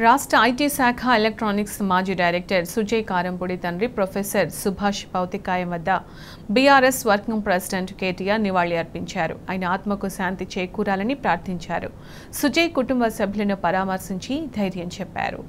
రాష్ట్ర ఐటీ శాఖ ఎలక్ట్రానిక్స్ మాజీ డైరెక్టర్ సుజయ్ కారంపూడి తండ్రి ప్రొఫెసర్ సుభాష్ భౌతికాయం వద్ద బీఆర్ఎస్ వర్కింగ్ ప్రెసిడెంట్ కేటీఆర్ నివాళి అర్పించారు. ఆయన ఆత్మకు శాంతి చేకూరాలని ప్రార్థించారు. సుజయ్ కుటుంబ సభ్యులను పరామర్శించి ధైర్యం చెప్పారు.